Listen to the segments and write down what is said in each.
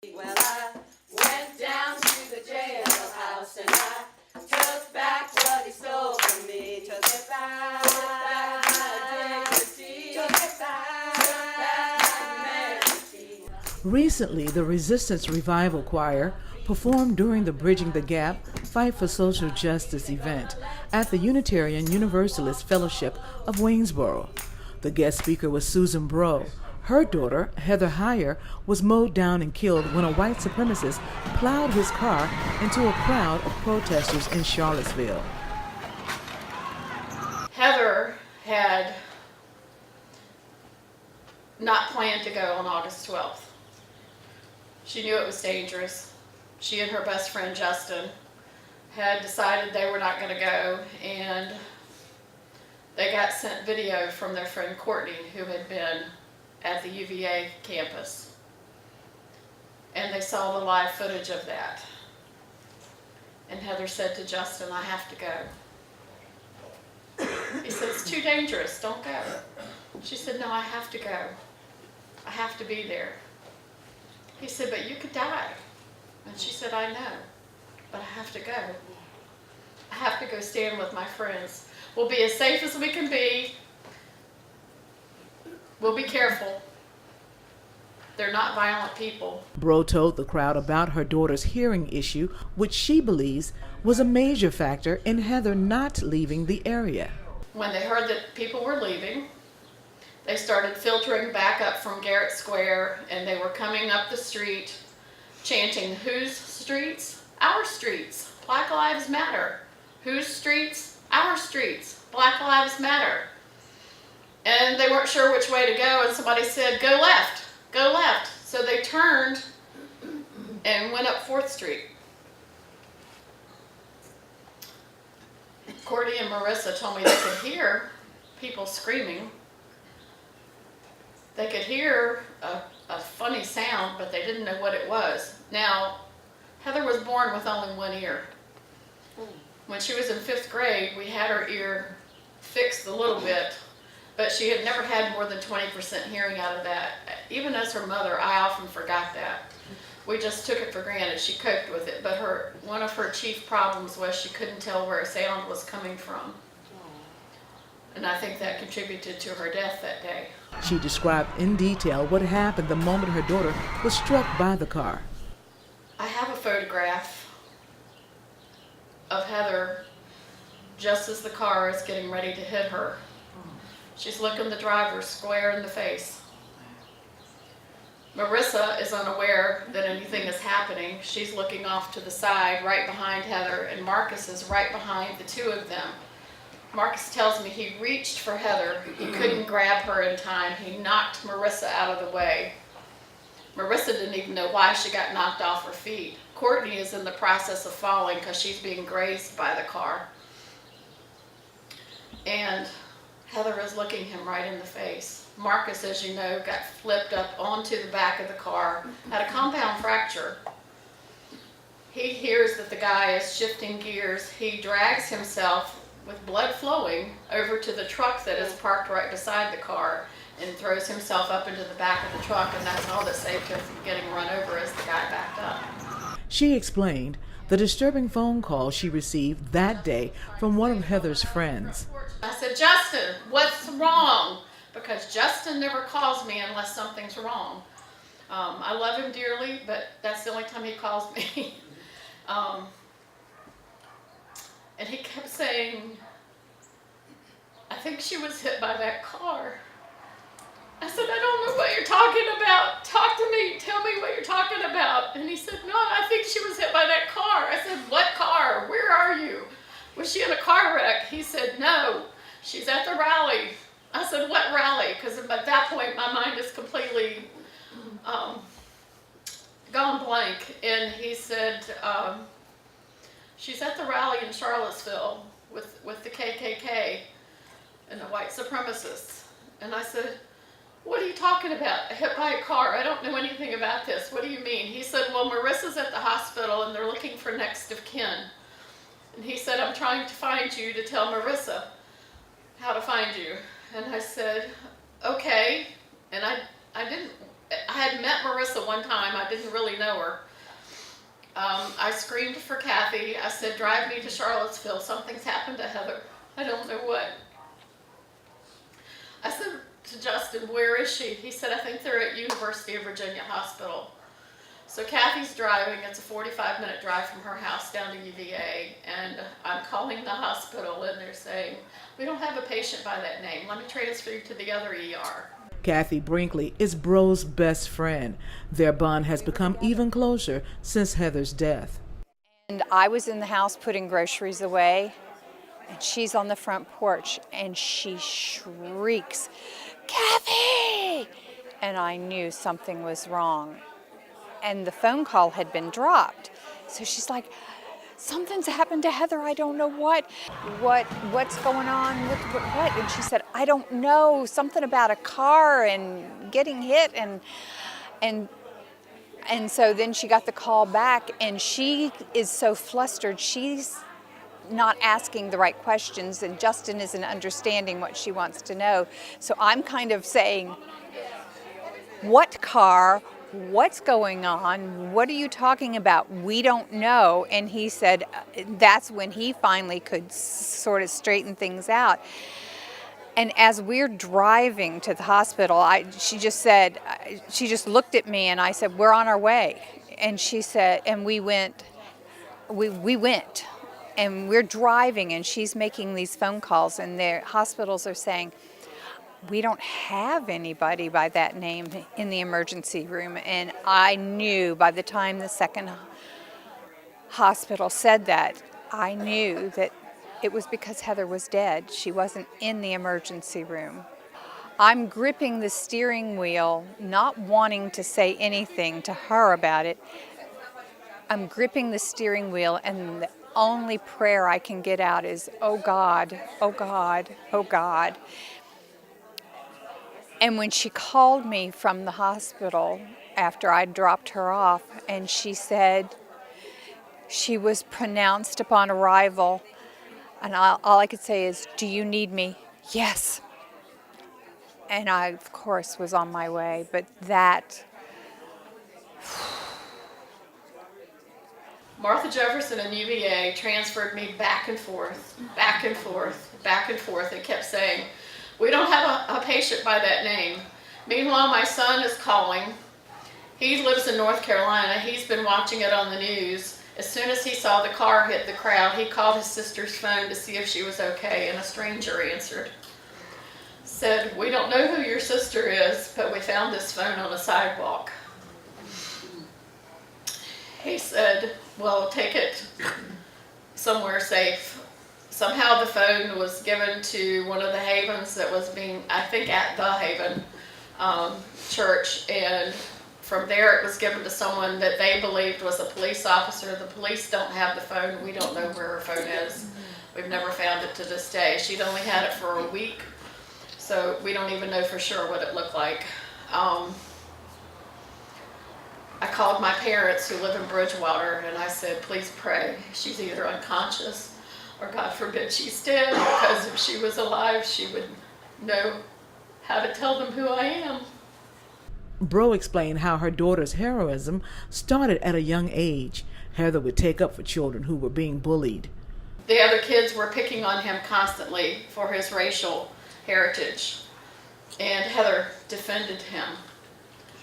Well, I went down to the jailhouse and I took back what he stole from me. Took it back my dignity. Took it back my humanity. Recently, the Resistance Revival Choir performed during the Bridging the Gap Fight for Social Justice event at the Unitarian Universalist Fellowship of Waynesboro. The guest speaker was Susan Bro. Her daughter, Heather Heyer, was mowed down and killed when a white supremacist plowed his car into a crowd of protesters in Charlottesville. Heather had not planned to go on August 12th. She knew it was dangerous. She and her best friend Justin had decided they were not going to go, and they got sent video from their friend Courtney, who had been at the UVA campus, and they saw the live footage of that. And Heather said to Justin, "I have to go." He said, "It's too dangerous, don't go." She said, "No, I have to go. I have to be there." He said, "But you could die." And she said, "I know, but I have to go. I have to go stand with my friends. We'll be as safe as we can be. We'll be careful. They're not violent people." Bro told the crowd about her daughter's hearing issue, which she believes was a major factor in Heather not leaving the area. When they heard that people were leaving, they started filtering back up from Garrett Square, and they were coming up the street chanting, "Whose streets? Our streets. Black Lives Matter. Whose streets? Our streets. Black Lives Matter." And they weren't sure which way to go, and somebody said, "Go left, go left." So they turned and went up 4th Street. Courtney and Marissa told me they could hear people screaming. They could hear a funny sound, but they didn't know what it was. Now, Heather was born with only one ear. When she was in 5th grade, we had her ear fixed a little bit, but she had never had more than 20% hearing out of that. Even as her mother, I often forgot that. We just took it for granted. She coped with it, but one of her chief problems was she couldn't tell where a sound was coming from. And I think that contributed to her death that day. She described in detail what happened the moment her daughter was struck by the car. I have a photograph of Heather just as the car is getting ready to hit her. She's looking the driver square in the face. Marissa is unaware that anything is happening. She's looking off to the side right behind Heather, and Marcus is right behind the two of them. Marcus tells me he reached for Heather. He couldn't grab her in time. He knocked Marissa out of the way. Marissa didn't even know why she got knocked off her feet. Courtney is in the process of falling because she's being grazed by the car. And Heather is looking him right in the face. Marcus, as you know, got flipped up onto the back of the car, had a compound fracture. He hears that the guy is shifting gears. He drags himself with blood flowing over to the truck that is parked right beside the car and throws himself up into the back of the truck, and that's all that saved him from getting run over as the guy backed up. She explained the disturbing phone call she received that day from one of Heather's friends. I said, "Justin, what's wrong?" Because Justin never calls me unless something's wrong. I love him dearly, but that's the only time he calls me. And he kept saying, "I think she was hit by that car." I said, "I don't know what you're talking about. Talk to me. Tell me what you're talking about." And he said, "No, I think she was hit by that car." I said, "What car? Where are you? Was she in a car wreck?" He said, "No, she's at the rally." I said, "What rally?" Because at that point, my mind is completely gone blank. And he said, "She's at the rally in Charlottesville with the KKK and the white supremacists." And I said, "What are you talking about? Hit by a car? I don't know anything about this. What do you mean?" He said, "Well, Marissa's at the hospital and they're looking for next of kin." And he said, "I'm trying to find you to tell Marissa how to find you." And I said, "Okay." And I didn't I had met Marissa one time. I didn't really know her. I screamed for Kathy. I said, drive me to Charlottesville. Something's happened to Heather. I don't know what. I said to Justin, where is she? He said, I think they're at University of Virginia Hospital. So Kathy's driving. It's a 45-minute drive from her house down to UVA. And I'm calling the hospital, and they're saying, we don't have a patient by that name. Let me transfer you to the other ER. Kathy Brinkley is Bro's best friend. Their bond has become even closer since Heather's death. And I was in the house putting groceries away, and she's on the front porch, and she shrieks, Kathy! And I knew something was wrong. And the phone call had been dropped. So she's like, something's happened to Heather, I don't know what's going on, what? And she said, I don't know, something about a car and getting hit, and so then she got the call back, and she is so flustered, she's not asking the right questions, and Justin isn't understanding what she wants to know. So I'm kind of saying, what car? What's going on? What are you talking about? We don't know. And he said that's when he finally could sort of straighten things out. And as we're driving to the hospital, she just looked at me, and I said, we're on our way. And she said, and we went, and we're driving, and she's making these phone calls, and the hospitals are saying, we don't have anybody by that name in the emergency room. And I knew by the time the second hospital said that, I knew that it was because Heather was dead. She wasn't in the emergency room. I'm gripping the steering wheel, not wanting to say anything to her about it. I'm gripping the steering wheel, and the only prayer I can get out is, oh God, oh God, oh God. And when she called me from the hospital after I dropped her off, and she said she was pronounced upon arrival, and all I could say is, do you need me? Yes. And I, of course, was on my way, but that... Martha Jefferson and UVA transferred me back and forth, back and forth, back and forth, and kept saying, we don't have a patient by that name. Meanwhile, my son is calling. He lives in North Carolina. He's been watching it on the news. As soon as he saw the car hit the crowd, he called his sister's phone to see if she was okay, and a stranger answered. Said, we don't know who your sister is, but we found this phone on a sidewalk. He said, well, take it somewhere safe. Somehow the phone was given to one of the Havens that was being, I think, at the Haven church, and from there it was given to someone that they believed was a police officer. The police don't have the phone. We don't know where her phone is. We've never found it to this day. She'd only had it for a week, so we don't even know for sure what it looked like. I called my parents who live in Bridgewater, and I said, please pray. She's either unconscious or, God forbid, she's dead, because if she was alive, she would know how to tell them who I am. Bro explained how her daughter's heroism started at a young age. Heather would take up for children who were being bullied. The other kids were picking on him constantly for his racial heritage, and Heather defended him.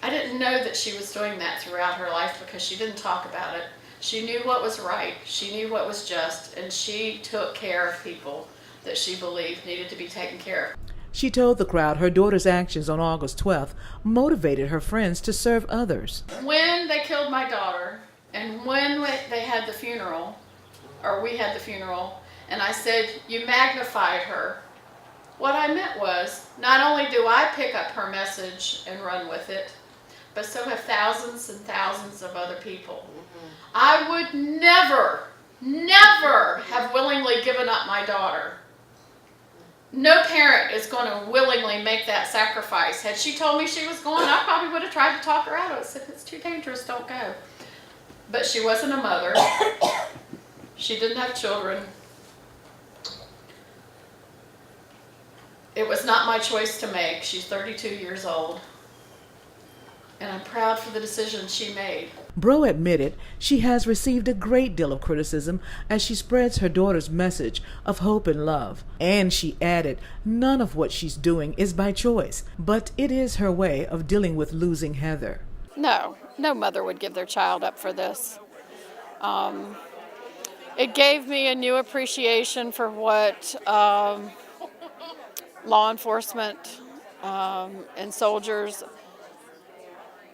I didn't know that she was doing that throughout her life because she didn't talk about it. She knew what was right, she knew what was just, and she took care of people that she believed needed to be taken care of. She told the crowd her daughter's actions on August 12th motivated her friends to serve others. When they killed my daughter, and when they had the funeral, or we had the funeral, and I said, you magnified her, what I meant was, not only do I pick up her message and run with it, but so have thousands and thousands of other people. I would never, never have willingly given up my daughter. No parent is going to willingly make that sacrifice. Had she told me she was going, I probably would have tried to talk her out of it. I said, it's too dangerous, don't go. But she wasn't a mother. She didn't have children. It was not my choice to make. She's 32 years old. and I'm proud for the decision she made. Bro admitted she has received a great deal of criticism as she spreads her daughter's message of hope and love. And she added, none of what she's doing is by choice, but it is her way of dealing with losing Heather. No mother would give their child up for this. It gave me a new appreciation for what law enforcement and soldiers,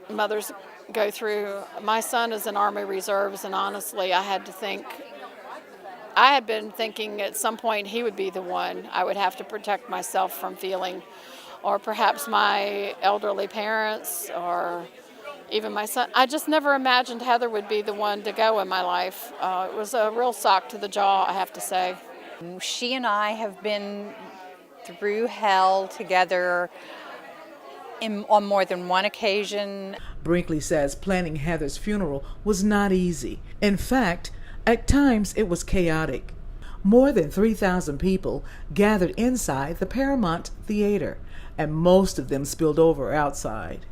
mothers go through. My son is in Army Reserves, and honestly, I had been thinking at some point he would be the one I would have to protect myself from feeling, or perhaps my elderly parents, or even my son. I just never imagined Heather would be the one to go in my life. It was a real sock to the jaw, I have to say. She and I have been through hell together on more than one occasion. Brinkley says planning Heather's funeral was not easy. In fact, at times it was chaotic. More than 3,000 people gathered inside the Paramount Theater, and most of them spilled over outside.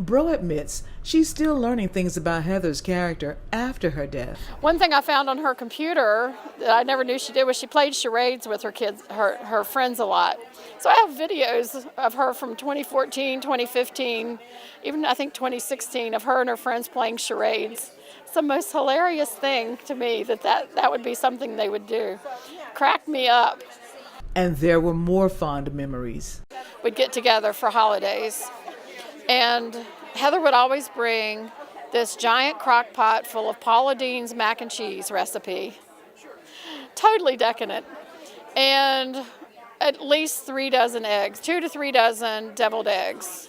Bro admits she's still learning things about Heather's character after her death. One thing I found on her computer that I never knew she did was she played charades with her kids, her friends a lot. So I have videos of her from 2014, 2015, even I think 2016, of her and her friends playing charades. It's the most hilarious thing to me that would be something they would do. Cracked me up. And there were more fond memories. We'd get together for holidays, and Heather would always bring this giant crock pot full of Paula Deen's mac and cheese recipe. Totally decadent. And at least 3 dozen eggs, 2 to 3 dozen deviled eggs.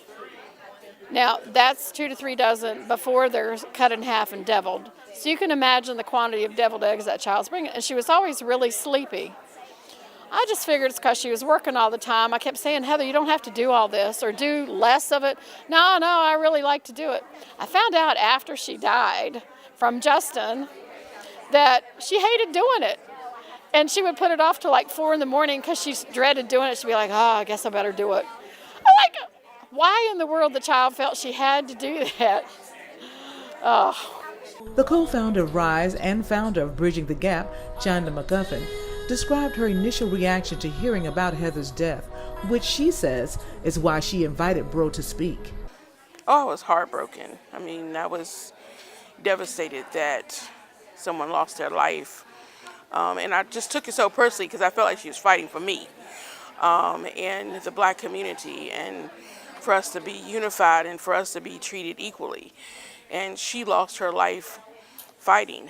Now, that's 2 to 3 dozen before they're cut in half and deviled. So you can imagine the quantity of deviled eggs that child's bringing. And she was always really sleepy. I just figured it's because she was working all the time. I kept saying, Heather, you don't have to do all this or do less of it. No, I really like to do it. I found out after she died from Justin that she hated doing it. And she would put it off till like 4 in the morning because she dreaded doing it. She'd be like, I guess I better do it. I'm like, why in the world the child felt she had to do that? Oh. The co-founder of RISE and founder of Bridging the Gap, Chanda McGuffin, described her initial reaction to hearing about Heather's death, which she says is why she invited Bro to speak. Oh, I was heartbroken. I mean, I was devastated that someone lost their life. And I just took it so personally because I felt like she was fighting for me and the Black community, and for us to be unified and for us to be treated equally. And she lost her life fighting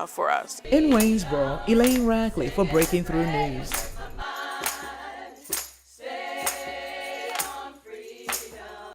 for us. In Waynesboro, Elaine Rackley for Breaking Through News.